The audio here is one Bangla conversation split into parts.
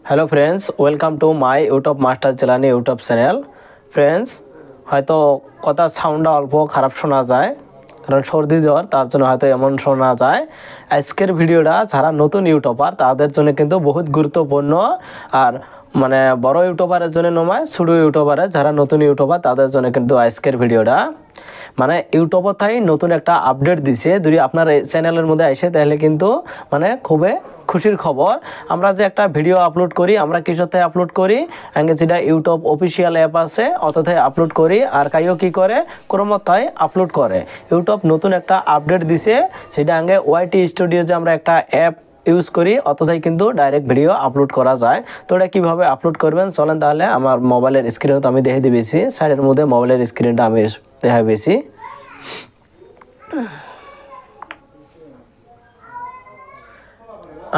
Hello friends, welcome to my YouTube master জ্বালানি ইউটিউব চ্যানেল। ফ্রেন্ডস, হয়তো কথার সাউন্ডটা অল্প খারাপ শোনা যায়, কারণ সর্দি জ্বর, তার জন্য হয়তো এমন শোনা যায়। আজকের ভিডিওটা যারা নতুন ইউটিউবার তাদের জন্য কিন্তু বহুত গুরুত্বপূর্ণ। আর মানে বড় ইউটিউবারের জন্য নয়, ছোটো ইউটিউবারের যারা নতুন ইউটিউবার তাদের জন্য কিন্তু আজকের ভিডিওটা। মানে ইউটিউবও তাই নতুন একটা আপডেট দিছে, যদি আপনার এই চ্যানেলের মধ্যে আসে তাহলে কিন্তু মানে খুবই খুশির খবর। আমরা যে একটা ভিডিও আপলোড করি, আমরা কিসতে আপলোড করি, যেটা ইউটিউব অফিসিয়াল অ্যাপ আছে অতথায় আপলোড করি। আর কাইও কি করে, ক্রমতায় আপলোড করে। ইউটিউব নতুন একটা আপডেট দিছে, সেটা ওয়াইটি স্টুডিও যে আমরা একটা অ্যাপ ইউজ করি অতটাই কিন্তু ডাইরেক্ট ভিডিও আপলোড করা যায়। তো এটা কীভাবে আপলোড করবেন চলেন তাহলে আমার মোবাইলের স্ক্রিনে তো আমি দেখে দিয়েছি, সাইডের মধ্যে মোবাইলের স্ক্রিনটা আমি দেখা পেয়েছি।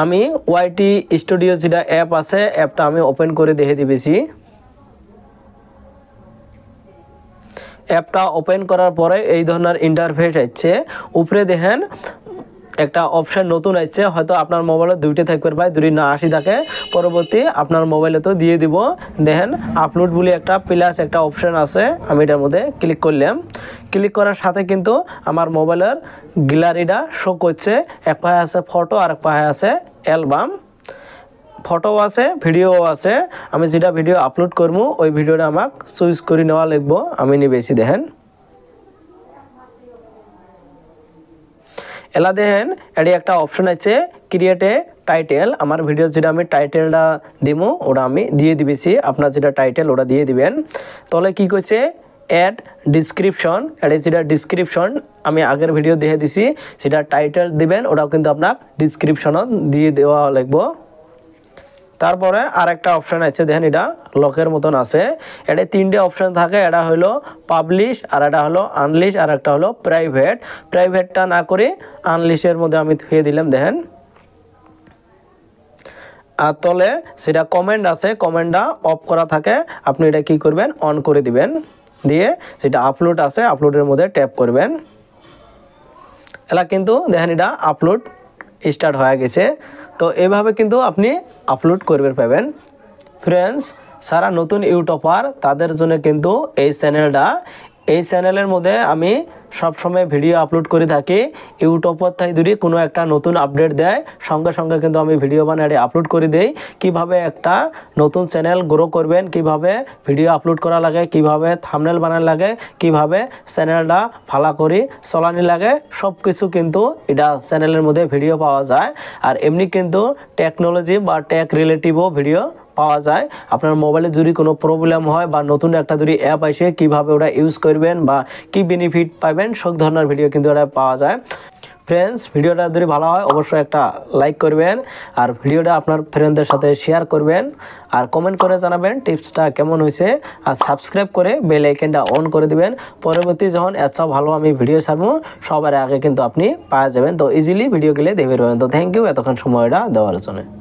আমি ওয়াইটি স্টুডিও যেটা অ্যাপ আছে অ্যাপটা আমি ওপেন করে দেখে দিয়েছি। অ্যাপটা ওপেন করার পরে এই ধরনের ইন্টারফেস আসছে। উপরে দেখেন একটা অপশান নতুন আসছে, হয়তো আপনার মোবাইলে দুইটা থাকবে ভাই, যদি না আসি থাকে পরবর্তী আপনার মোবাইলে তো দিয়ে দিব। দেখেন আপলোড বলে একটা প্লাস একটা অপশান আছে, আমি এটার মধ্যে ক্লিক করলাম। ক্লিক করার সাথে কিন্তু আমার মোবাইলের গ্যালারিটা শো করছে। এক পায়ে আছে ফটো আর এক পায়ে আছে অ্যালবাম। ফটো আছে, ভিডিও আছে। আমি যেটা ভিডিও আপলোড করবো ওই ভিডিওটা আমাকে চুজ করে নেওয়া লাগবো। আমি নিবেছি দেখেন এলা দেখেন এটি একটা অপশন আছে ক্রিয়েট এ টাইটেল। আমার ভিডিও যেটা আমি টাইটেলটা দিব ওটা আমি দিয়ে দিবেছি। আপনার যেটা টাইটেল ওটা দিয়ে দিবেন। তাহলে কি করছে অ্যাড ডিসক্রিপশন, এটি যেটা ডিসক্রিপশন আমি আগের ভিডিও দিয়ে দিছি, সেটা টাইটেল দিবেন, ওটাও কিন্তু আপনার ডিসক্রিপশনও দিয়ে দেওয়া লাগবো। তারপরে আর একটা অপশান আছে দেখেন, এটা লকের মতন আছে। এটা তিনটে অপশান থাকে, এটা হলো পাবলিশ, আর এটা হলো আনলিশ, আর একটা হলো প্রাইভেট। প্রাইভেটটা না করে আনলিশের মধ্যে আমি ধুয়ে দিলাম দেখেন। আর তলে সেটা কমেন্ট আছে, কমেন্টটা অফ করা থাকে, আপনি এটা কি করবেন অন করে দিবেন। দিয়ে সেটা আপলোড আছে, আপলোডের মধ্যে ট্যাপ করবেন। এলা কিন্তু দেখেন এটা আপলোড স্টার্ট হয়ে গেছে। তো এইভাবে কিন্তু আপনি আপলোড করবে পাবেন। ফ্রেন্ডস, সারা নতুন ইউটিউবার তাদের জন্য কিন্তু এই চ্যানেলের মধ্যে আমি সবসময় ভিডিও আপলোড করে থাকি। ইউটিউবের তাই যদি কোনো একটা নতুন আপডেট দেয় সঙ্গে সঙ্গে কিন্তু আমি ভিডিও বানিয়ে আপলোড করে দেই। কিভাবে একটা নতুন চ্যানেল গ্রো করবেন, কিভাবে ভিডিও আপলোড করা লাগে, কিভাবে থাম্বনেল বানানো লাগে, কিভাবে চ্যানেলটা ভালো করে চলানি লাগে, সব কিছু কিন্তু এটা চ্যানেলের মধ্যে ভিডিও পাওয়া যায়। আর এমনি কিন্তু টেকনোলজি বা টেক রিলেটিভও ভিডিও পাওয়া যায়। আপনার মোবাইলে যদি কোনো প্রবলেম হয় বা নতুন একটা যদি অ্যাপ আসে কীভাবে ওটা ইউজ করবেন বা কি বেনিফিট পাবেন, সব ধরনের ভিডিও কিন্তু ওটা পাওয়া যায়। ফ্রেন্ডস, ভিডিওটা যদি ভালো হয় অবশ্যই একটা লাইক করবেন, আর ভিডিওটা আপনার ফ্রেন্ডদের সাথে শেয়ার করবেন, আর কমেন্ট করে জানাবেন টিপসটা কেমন হয়েছে, আর সাবস্ক্রাইব করে বেল আইকনটা অন করে দিবেন। পরবর্তী যখন এত ভালো আমি ভিডিও ছাড়বো সবার আগে কিন্তু আপনি পাওয়া যাবেন। তো ইজিলি ভিডিওগুলো দেখে পাবেন। তো থ্যাংক ইউ এতক্ষণ সময়টা দেওয়ার জন্য।